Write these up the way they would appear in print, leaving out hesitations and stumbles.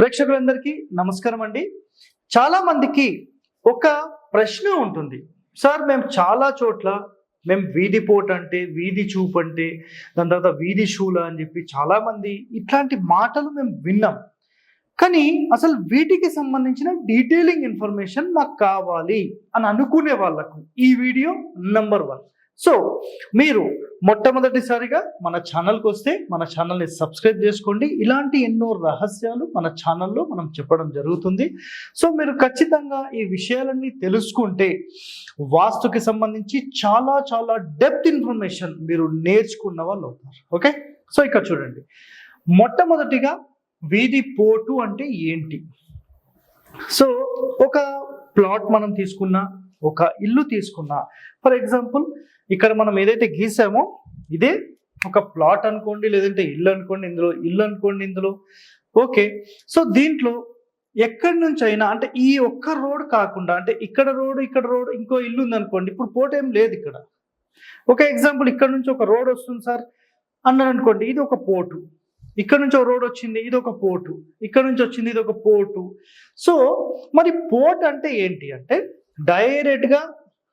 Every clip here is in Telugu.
ప్రేక్షకులందరికీ నమస్కారం అండి. చాలా మందికి ఒక ప్రశ్న ఉంటుంది. సార్ మేము చాలా చోట్ల మేము వీధి పోటు అంటే, వీధి చూపు అంటే, దాని తర్వాత వీధి శూల అని చెప్పి చాలామంది ఇట్లాంటి మాటలు మేము విన్నాం. కానీ అసలు వీటికి సంబంధించిన డీటెయిలింగ్ ఇన్ఫర్మేషన్ మాకు కావాలి అని అనుకునే వాళ్ళకు ఈ వీడియో నంబర్ 1. సో మీరు మొట్టమొదటిసారిగా మన ఛానల్కి వస్తే మన ఛానల్ని సబ్స్క్రైబ్ చేసుకోండి. ఇలాంటి ఎన్నో రహస్యాలు మన ఛానల్లో మనం చెప్పడం జరుగుతుంది. సో మీరు ఖచ్చితంగా ఈ విషయాలన్నీ తెలుసుకుంటే వాస్తుకి సంబంధించి చాలా చాలా డెప్త్ ఇన్ఫర్మేషన్ మీరు నేర్చుకున్న వాళ్ళు అవుతారు. ఓకే, సో ఇక్కడ చూడండి. మొట్టమొదటిగా వీధి పోటు అంటే ఏంటి? సో ఒక ప్లాట్ మనం తీసుకున్నా, ఒక ఇల్లు తీసుకున్నా, ఫర్ ఎగ్జాంపుల్ ఇక్కడ మనం ఏదైతే గీసామో ఇదే ఒక ప్లాట్ అనుకోండి, లేదంటే ఇల్లు అనుకోండి, ఇందులో ఇల్లు అనుకోండి, ఇందులో ఓకే. సో దీంట్లో ఎక్కడి నుంచి అయినా అంటే ఈ ఒక్క రోడ్ కాకుండా, అంటే ఇక్కడ రోడ్ ఇంకో ఇల్లు ఉంది అనుకోండి, ఇప్పుడు పోటు ఏం లేదు ఇక్కడ. ఒక ఎగ్జాంపుల్ ఇక్కడ నుంచి ఒక రోడ్ వస్తుంది సార్ అన్నారు అనుకోండి, ఇది ఒక పోటు. ఇక్కడ నుంచి ఒక రోడ్ వచ్చింది, ఇది ఒక పోటు. ఇక్కడ నుంచి వచ్చింది, ఇది ఒక పోటు. సో మరి పోట్ అంటే ఏంటి అంటే డైరెక్ట్గా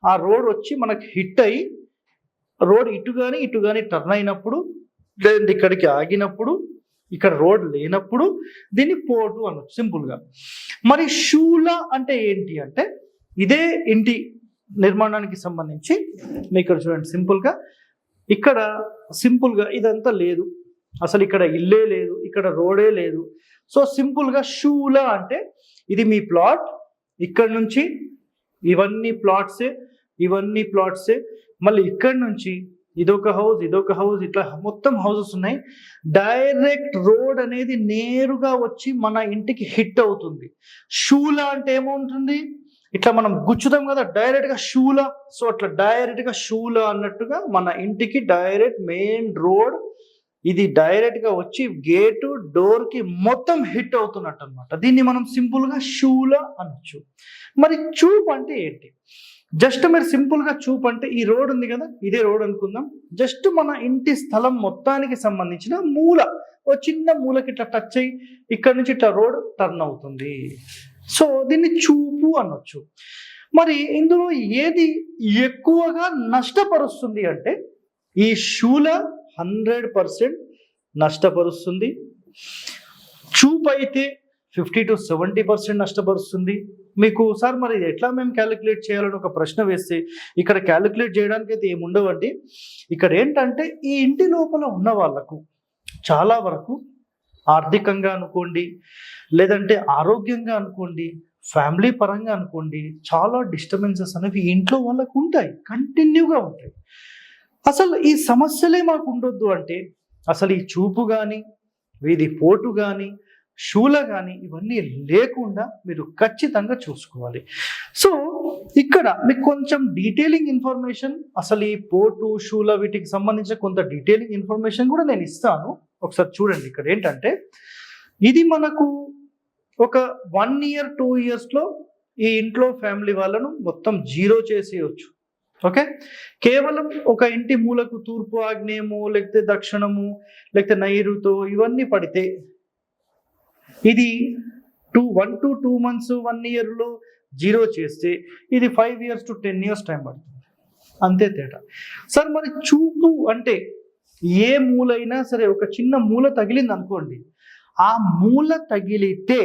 ఆ రోడ్ వచ్చి మనకి హిట్ అయ్యి రోడ్ ఇటు కానీ టర్న్ అయినప్పుడు, లేదంటే ఇక్కడికి ఆగినప్పుడు, ఇక్కడ రోడ్ లేనప్పుడు దీన్ని పోటు అనొచ్చు సింపుల్గా. మరి శూల అంటే ఏంటి అంటే ఇదే ఇంటి నిర్మాణానికి సంబంధించి మీకు ఇక్కడ చూడండి సింపుల్గా ఇదంతా లేదు, అసలు ఇక్కడ ఇల్లే లేదు, ఇక్కడ రోడే లేదు. సో సింపుల్గా శూల అంటే ఇది మీ ప్లాట్, ఇక్కడ నుంచి ఇవన్నీ ప్లాట్సే, మళ్ళీ ఇక్కడ నుంచి ఇదొక హౌస్ ఇట్లా మొత్తం హౌసెస్ ఉన్నాయి. డైరెక్ట్ రోడ్ అనేది నేరుగా వచ్చి మన ఇంటికి హిట్ అవుతుంది. శూల అంటే ఏమవుతుంది, ఇట్లా మనం గుచ్చుతాం కదా డైరెక్ట్గా శూల. సో అట్లా డైరెక్ట్గా శూల అన్నట్టుగా మన ఇంటికి డైరెక్ట్ మెయిన్ రోడ్ ఇది డైరెక్ట్గా వచ్చి గేటు డోర్కి మొత్తం హిట్ అవుతున్నట్టు అనమాట. దీన్ని మనం సింపుల్గా శూల అనొచ్చు. మరి చూపు అంటే ఏంటి? జస్ట్ మీరు సింపుల్గా చూపు అంటే ఈ రోడ్ ఉంది కదా, ఇదే రోడ్ అనుకుందాం. జస్ట్ మన ఇంటి స్థలం మొత్తానికి సంబంధించిన మూల, ఓ చిన్న మూలకి ఇట్లా టచ్ అయ్యి ఇక్కడ నుంచి ఇట్లా రోడ్ టర్న్ అవుతుంది. సో దీన్ని చూపు అనొచ్చు. మరి ఇందులో ఏది ఎక్కువగా నష్టపరుస్తుంది అంటే ఈ శూల 100% నష్టపరుస్తుంది. చూపు అయితే 50 to 70% నష్టపరుస్తుంది. మీకు సార్ మరి ఎట్లా మేము క్యాలిక్యులేట్ చేయాలని ఒక ప్రశ్న వేస్తే ఇక్కడ క్యాలిక్యులేట్ చేయడానికి అయితే ఏముండవండి. ఇక్కడ ఏంటంటే ఈ ఇంటి లోపల ఉన్న వాళ్ళకు చాలా వరకు ఆర్థికంగా అనుకోండి, లేదంటే ఆరోగ్యంగా అనుకోండి, ఫ్యామిలీ పరంగా అనుకోండి, చాలా డిస్టర్బెన్సెస్ అనేవి ఇంట్లో వాళ్ళకు ఉంటాయి, కంటిన్యూగా ఉంటాయి. అసలు ఈ సమస్యలే మాకు ఉండొద్దు అంటే అసలు ఈ చూపు కానీ, వీధి పోటు కానీ, శూల కానీ ఇవన్నీ లేకుండా మీరు ఖచ్చితంగా చూసుకోవాలి. సో ఇక్కడ మీకు కొంచెం డీటెయిలింగ్ ఇన్ఫర్మేషన్, అసలు ఈ పోటు శూల వీటికి సంబంధించిన కొంత డీటెయిలింగ్ ఇన్ఫర్మేషన్ కూడా నేను ఇస్తాను. ఒకసారి చూడండి. ఇక్కడ ఏంటంటే ఇది మనకు ఒక 1 year 2 yearsలో ఈ ఇంట్లో ఫ్యామిలీ వాళ్ళను మొత్తం జీరో చేసేయచ్చు. ఓకే, కేవలం ఒక ఇంటి మూలకు తూర్పు ఆగ్నేయము, లేకపోతే దక్షిణము, లేకపోతే నైరుతో ఇవన్నీ పడితే ఇది 1 to 2 months 1 yearలో జీరో చేస్తే ఇది 5 years to 10 years టైం పడుతుంది. అంతే తేడా. సార్ మరి చూపు అంటే ఏ మూలైనా సరే ఒక చిన్న మూల తగిలింది అనుకోండి, ఆ మూల తగిలితే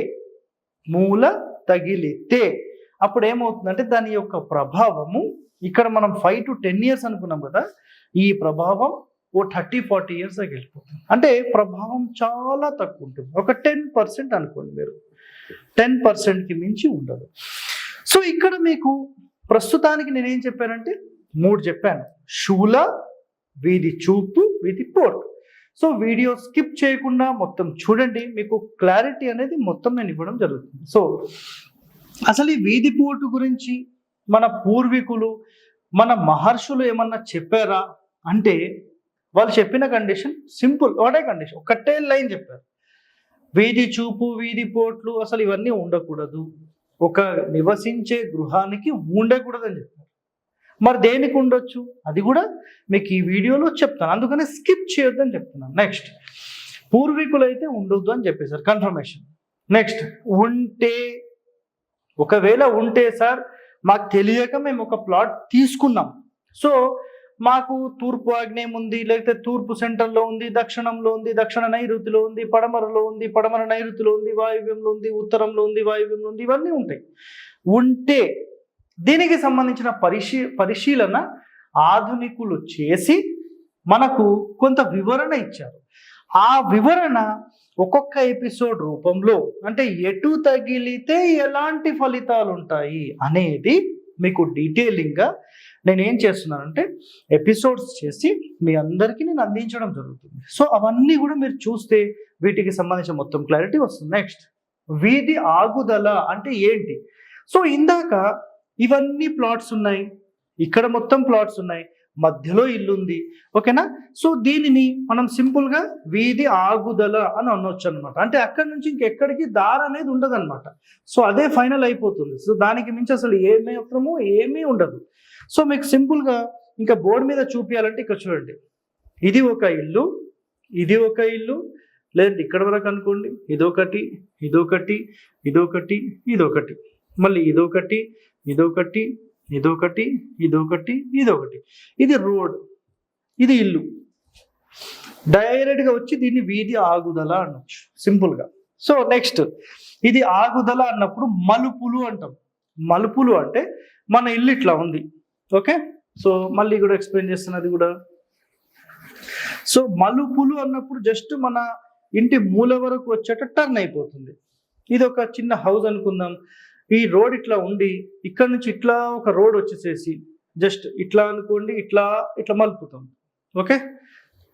అప్పుడు ఏమవుతుందంటే దాని యొక్క ప్రభావము ఇక్కడ మనం 5 to 10 years అనుకున్నాం కదా, ఈ ప్రభావం ఓ 30-40 years దాకా వెళ్ళిపోతుంది. అంటే ప్రభావం చాలా తక్కువ ఉంటుంది. ఒక 10% అనుకోండి మీరు, 10%కి మించి ఉండదు. సో ఇక్కడ మీకు ప్రస్తుతానికి నేనేం చెప్పానంటే 3 చెప్పాను: శూల, వీధి చూపు, వీధి పోటు. సో వీడియో స్కిప్ చేయకుండా మొత్తం చూడండి, మీకు క్లారిటీ అనేది మొత్తం నేను ఇవ్వడం జరుగుతుంది. సో అసలు ఈ వీధి పోటు గురించి మన పూర్వీకులు, మన మహర్షులు ఏమన్నా చెప్పారా అంటే వాళ్ళు చెప్పిన కండిషన్ సింపుల్, ఒకటే కండిషన్, ఒకటే లైన్ చెప్పారు: వీధి చూపు, వీధి పోట్లు అసలు ఇవన్నీ ఉండకూడదు, ఒక నివసించే గృహానికి ఉండకూడదు అని చెప్పారు. మరి దేనికి ఉండొచ్చు అది కూడా మీకు ఈ వీడియోలో చెప్తాను, అందుకని స్కిప్ చేయొద్దని చెప్తున్నాను. నెక్స్ట్, పూర్వీకులు అయితే ఉండొద్దు అని చెప్పేశారు, కన్ఫర్మేషన్. నెక్స్ట్ ఉంటే, ఒకవేళ ఉంటే సార్ మాకు తెలియక మేము ఒక ప్లాట్ తీసుకున్నాం, సో మాకు తూర్పు ఆగ్నేయం ఉంది, లేకపోతే తూర్పు సెంటర్లో ఉంది, దక్షిణంలో ఉంది, దక్షిణ నైరుతిలో ఉంది, పడమరలో ఉంది, పడమర నైరుతిలో ఉంది, వాయువ్యంలో ఉంది, ఉత్తరంలో ఉంది, వాయువ్యంలో ఉంది, ఇవన్నీ ఉంటాయి. ఉంటే దీనికి సంబంధించిన పరిశీలన ఆధునికులు చేసి మనకు కొంత వివరణ ఇచ్చారు. ఆ వివరణ ఒక్కొక్క ఎపిసోడ్ రూపంలో, అంటే ఎటు తగిలితే ఎలాంటి ఫలితాలు ఉంటాయి అనేది మీకు డీటెయిలింగ్గా నేను ఏం చేస్తున్నానంటే ఎపిసోడ్స్ చేసి మీ అందరికీ నేను అందించడం జరుగుతుంది. సో అవన్నీ కూడా మీరు చూస్తే వీటికి సంబంధించిన మొత్తం క్లారిటీ వస్తుంది. నెక్స్ట్ వీధి ఆగుదల అంటే ఏంటి? సో ఇందాక ఇవన్నీ ప్లాట్స్ ఉన్నాయి, ఇక్కడ మొత్తం ప్లాట్స్ ఉన్నాయి, మధ్యలో ఇల్లు ఉంది, ఓకేనా? సో దీనిని మనం సింపుల్గా వీధి ఆగుదల అని అనొచ్చు అనమాట. అంటే అక్కడి నుంచి ఇంకెక్కడికి దారి అనేది ఉండదు అనమాట. సో అదే ఫైనల్ అయిపోతుంది. సో దానికి మించి అసలు ఏమీ ఉండదు. సో మీకు సింపుల్గా ఇంకా బోర్డు మీద చూపించాలంటే ఇక్కడ చూడండి, ఇది ఒక ఇల్లు, ఇది ఒక ఇల్లు, లేదంటే ఇక్కడ వరకు అనుకోండి, ఇదొకటి, ఇదొకటి, ఇదొకటి, ఇదొకటి, మళ్ళీ ఇదొకటి, ఇదొకటి, ఇదొకటి, ఇదొకటి, ఇదొకటి, ఇది రోడ్, ఇది ఇల్లు. డైరెక్ట్గా వచ్చి దీన్ని వీధి ఆగుదల అనొచ్చు సింపుల్గా. సో నెక్స్ట్ ఇది ఆగుదల అన్నప్పుడు మలుపులు అంటాం. మలుపులు అంటే మన ఇల్లు ఇట్లా ఉంది, ఓకే? సో మళ్ళీ కూడా ఎక్స్ప్లెయిన్ చేస్తున్నది కూడా. సో మలుపులు అన్నప్పుడు జస్ట్ మన ఇంటి మూల వరకు వచ్చేట టర్న్ అయిపోతుంది. ఇది ఒక చిన్న హౌస్ అనుకుందాం. ఈ రోడ్ ఇట్లా ఉండి ఇక్కడ నుంచి ఇట్లా ఒక రోడ్ వచ్చేసేసి జస్ట్ ఇట్లా అనుకోండి, ఇట్లా ఇట్లా మలుపుతాం, ఓకే?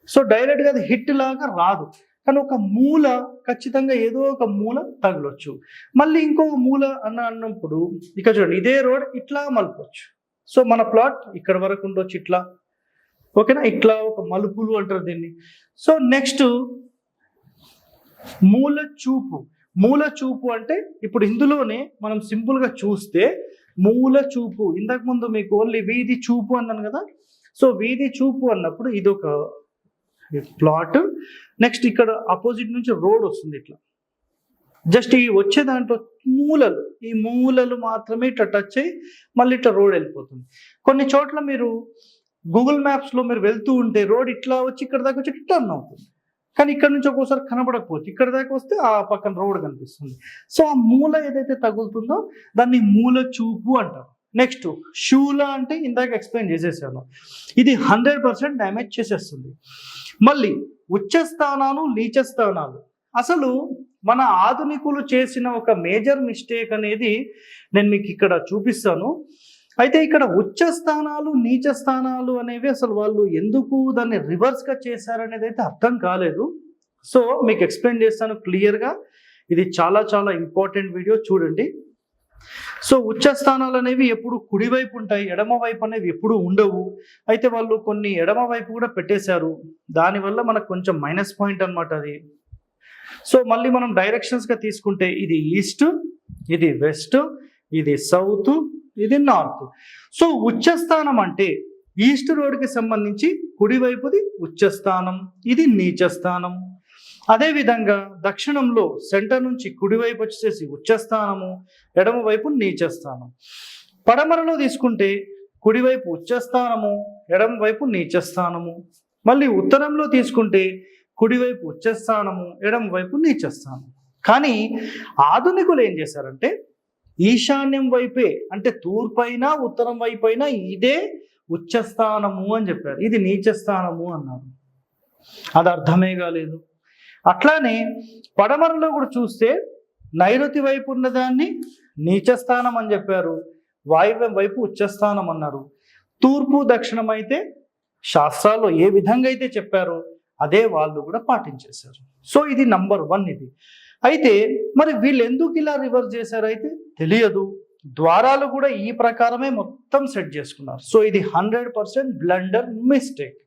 సో డైరెక్ట్గా అది హిట్ లాగా రాదు, కానీ ఒక మూల ఖచ్చితంగా ఏదో ఒక మూల తగలొచ్చు. మళ్ళీ ఇంకొక మూల అన్నప్పుడు ఇక్కడ చూడండి, ఇదే రోడ్ ఇట్లా మలపవచ్చు. సో మన ప్లాట్ ఇక్కడ వరకు ఉండొచ్చు ఇట్లా, ఓకేనా? ఇట్లా ఒక మలుపులు అంటారు దీన్ని. సో నెక్స్ట్ మూల చూపు. మూల చూపు అంటే ఇప్పుడు ఇందులోనే మనం సింపుల్గా చూస్తే మూల చూపు, ఇంతకు ముందు మీకు ఓన్లీ వీధి చూపు అన్నాను కదా. సో వీధి చూపు అన్నప్పుడు ఇది ఒక ప్లాట్, నెక్స్ట్ ఇక్కడ అపోజిట్ నుంచి రోడ్ వస్తుంది ఇట్లా, జస్ట్ ఈ వచ్చే దాంట్లో మూలలు, ఈ మూలలు మాత్రమే ఇట్లా టచ్ అయ్యి మళ్ళీ ఇట్లా రోడ్ వెళ్ళిపోతుంది. కొన్ని చోట్ల మీరు గూగుల్ మ్యాప్స్లో మీరు వెళ్తూ ఉంటే రోడ్ ఇట్లా వచ్చి ఇక్కడ దాకా వచ్చి టర్న్ అవుతుంది, కానీ ఇక్కడ నుంచి ఒక్కోసారి కనబడకపోవచ్చు, ఇక్కడ దాకా వస్తే ఆ పక్కన రోడ్ కనిపిస్తుంది. సో ఆ మూల ఏదైతే తగులుతుందో దాన్ని మూల చూపు అంటారు. నెక్స్ట్ శూల అంటే ఇందాక ఎక్స్ప్లెయిన్ చేసేసాను, ఇది 100% డ్యామేజ్ చేసేస్తుంది. మళ్ళీ ఉచ్చ స్థానాలు, నీచ స్థానాలు, అసలు మన ఆధునికులు చేసిన ఒక మేజర్ మిస్టేక్ అనేది నేను మీకు ఇక్కడ చూపిస్తాను. అయితే ఇక్కడ ఉచ్చ స్థానాలు, నీచ స్థానాలు అనేవి అసలు వాళ్ళు ఎందుకు దాన్ని రివర్స్గా చేశారనేది అయితే అర్థం కాలేదు. సో మీకు ఎక్స్ప్లెయిన్ చేస్తాను క్లియర్గా. ఇది చాలా చాలా ఇంపార్టెంట్ వీడియో, చూడండి. సో ఉచ్చ స్థానాలు అనేవి ఎప్పుడు కుడివైపు ఉంటాయి, ఎడమ వైపు అనేవి ఎప్పుడు ఉండవు. అయితే వాళ్ళు కొన్ని ఎడమ వైపు కూడా పెట్టేశారు, దానివల్ల మనకు కొంచెం మైనస్ పాయింట్ అనమాట అది. సో మళ్ళీ మనం డైరెక్షన్స్గా తీసుకుంటే ఇది ఈస్ట్, ఇది వెస్ట్, ఇది సౌత్, ఇది నార్త్. సో ఉచ్చస్థానం అంటే ఈస్ట్ రోడ్కి సంబంధించి కుడివైపుది ఉచ్చస్థానం, ఇది నీచస్థానం. అదేవిధంగా దక్షిణంలో సెంటర్ నుంచి కుడివైపు వచ్చేసి ఉచ్చస్థానము, ఎడమ వైపు నీచస్థానం. పడమరలో తీసుకుంటే కుడివైపు ఉచ్చస్థానము, ఎడమ వైపు నీచస్థానము. మళ్ళీ ఉత్తరంలో తీసుకుంటే కుడివైపు ఉచ్చస్థానము, ఎడమ వైపు నీచస్థానం. కానీ ఆధునికులు ఏం చేశారంటే ఈశాన్యం వైపే, అంటే తూర్పైనా ఉత్తరం వైపైనా ఇదే ఉచ్చస్థానము అని చెప్పారు, ఇది నీచస్థానము అన్నారు. అది అర్థమే కాలేదు. అట్లానే పడమరలో కూడా చూస్తే నైరుతి వైపు ఉన్నదాన్ని నీచస్థానం అని చెప్పారు, వాయువ్యం వైపు ఉచ్చస్థానం అన్నారు. తూర్పు దక్షిణం అయితే శాస్త్రాల్లో ఏ విధంగా అయితే చెప్పారో అదే వాళ్ళు కూడా పాటించేశారు. సో ఇది నంబర్ 1 ఇది. అయితే మరి వీళ్ళు ఎందుకు ఇలా రివర్స్ చేశారు అయితే తెలియదు. ద్వారాలు కూడా ఈ ప్రకారమే మొత్తం సెట్ చేసుకున్నారు. సో ఇది 100% బ్లండర్ మిస్టేక్.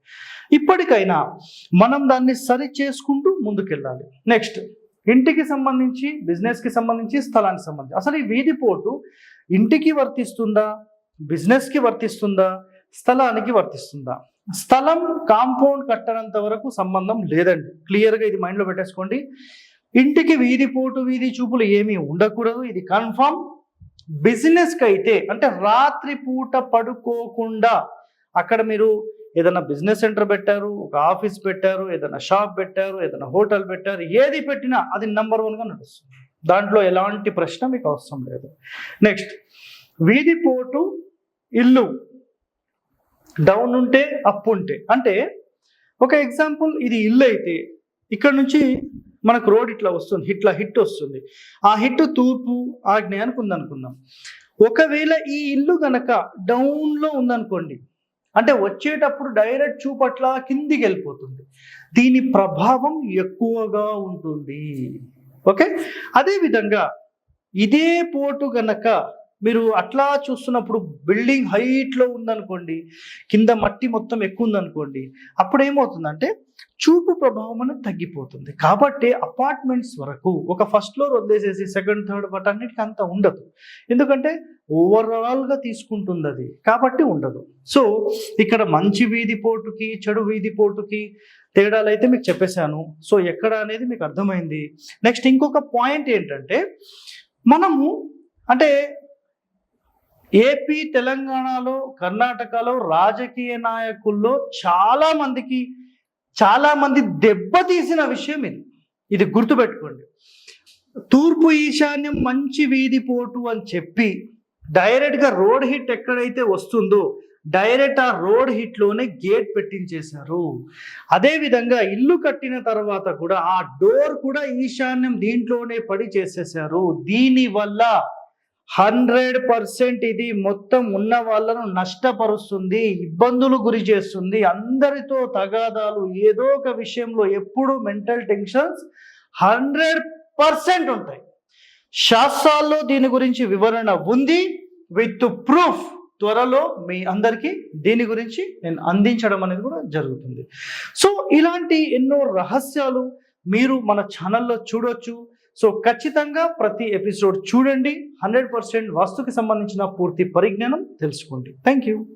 ఇప్పటికైనా మనం దాన్ని సరి చేసుకుంటూ ముందుకెళ్ళాలి. నెక్స్ట్ ఇంటికి సంబంధించి, బిజినెస్కి సంబంధించి, స్థలానికి సంబంధించి అసలు ఈ వీధి పోటు ఇంటికి వర్తిస్తుందా, బిజినెస్కి వర్తిస్తుందా, స్థలానికి వర్తిస్తుందా? స్థలం కాంపౌండ్ కట్టనంత వరకు సంబంధం లేదండి. క్లియర్గా ఇది మైండ్లో పెట్టేసుకోండి. ఇంటికి వీధి పోటు వీధి చూపులు ఏమీ ఉండకూడదు. ఇది కన్ఫర్మ్. బిజినెస్కి అయితే అంటే రాత్రి పూట పడుకోకుండా అక్కడ మీరు ఏదైనా బిజినెస్ సెంటర్ పెట్టారు, ఒక ఆఫీస్ పెట్టారు, ఏదైనా షాప్ పెట్టారు, ఏదైనా హోటల్ పెట్టారు, ఏది పెట్టినా అది నెంబర్ 1గా నడుస్తుంది. దాంట్లో ఎలాంటి ప్రశ్న మీకు అవసరం లేదు. నెక్స్ట్, వీధి పోటు ఇల్లు డౌన్ ఉంటే అప్పు ఉంటే, అంటే ఒక ఎగ్జాంపుల్, ఇది ఇల్లు అయితే ఇక్కడ నుంచి మనకు రోడ్ ఇట్లా వస్తుంది, ఇట్లా హిట్ వస్తుంది. ఆ హిట్ తూర్పు ఆగ్నేయానికి ఉందనుకుందాం. ఒకవేళ ఈ ఇల్లు గనక డౌన్లో ఉందనుకోండి, అంటే వచ్చేటప్పుడు డైరెక్ట్ చూపట్ల కిందికి వెళ్ళిపోతుంది. దీని ప్రభావం ఎక్కువగా ఉంటుంది. ఓకే, అదేవిధంగా ఇదే పోటు గనక మీరు అట్లా చూస్తున్నప్పుడు బిల్డింగ్ హైట్లో ఉందనుకోండి, కింద మట్టి మొత్తం ఎక్కువ ఉందనుకోండి, అప్పుడు ఏమవుతుందంటే చూపు ప్రభావం అనేది తగ్గిపోతుంది. కాబట్టి అపార్ట్మెంట్స్ వరకు ఒక ఫస్ట్ ఫ్లోర్ వదిలేసేసి సెకండ్ థర్డ్ వాటన్నిటికీ అంత ఉండదు. ఎందుకంటే ఓవరాల్గా తీసుకుంటుంది అది, కాబట్టి ఉండదు. సో ఇక్కడ మంచి వీధి పోటుకి చెడు వీధి పోటుకి తేడాలు అయితే మీకు చెప్పేశాను. సో ఎక్కడ అనేది మీకు అర్థమైంది. నెక్స్ట్ ఇంకొక పాయింట్ ఏంటంటే, మనము అంటే ఏపీ, తెలంగాణలో, కర్ణాటకలో రాజకీయ నాయకుల్లో చాలా మంది దెబ్బతీసిన విషయం ఇది గుర్తుపెట్టుకోండి. తూర్పు ఈశాన్యం మంచి వీధి పోటు అని చెప్పి డైరెక్ట్గా రోడ్ హిట్ ఎక్కడైతే వస్తుందో డైరెక్ట్ ఆ రోడ్ హిట్లోనే గేట్ పెట్టించేశారు. అదేవిధంగా ఇల్లు కట్టిన తర్వాత కూడా ఆ డోర్ కూడా ఈశాన్యం దీంట్లోనే పడి చేసేసారు. దీనివల్ల 100% ఇది మొత్తం ఉన్న వాళ్ళను నష్టపరుస్తుంది, ఇబ్బందులు గురి చేస్తుంది. అందరితో తగాదాలు, ఏదో ఒక విషయంలో ఎప్పుడు మెంటల్ టెన్షన్స్ 100% ఉంటాయి. శాస్త్రాల్లో దీని గురించి వివరణ ఉంది విత్ ప్రూఫ్. త్వరలో మీ అందరికీ దీని గురించి నేను అందించడం అనేది కూడా జరుగుతుంది. సో ఇలాంటి ఎన్నో రహస్యాలు మీరు మన ఛానల్లో చూడొచ్చు. సో ఖచ్చితంగా ప్రతి ఎపిసోడ్ చూడండి. 100% వాస్తుకి సంబంధించిన పూర్తి పరిజ్ఞానం తెలుసుకోండి. Thank you.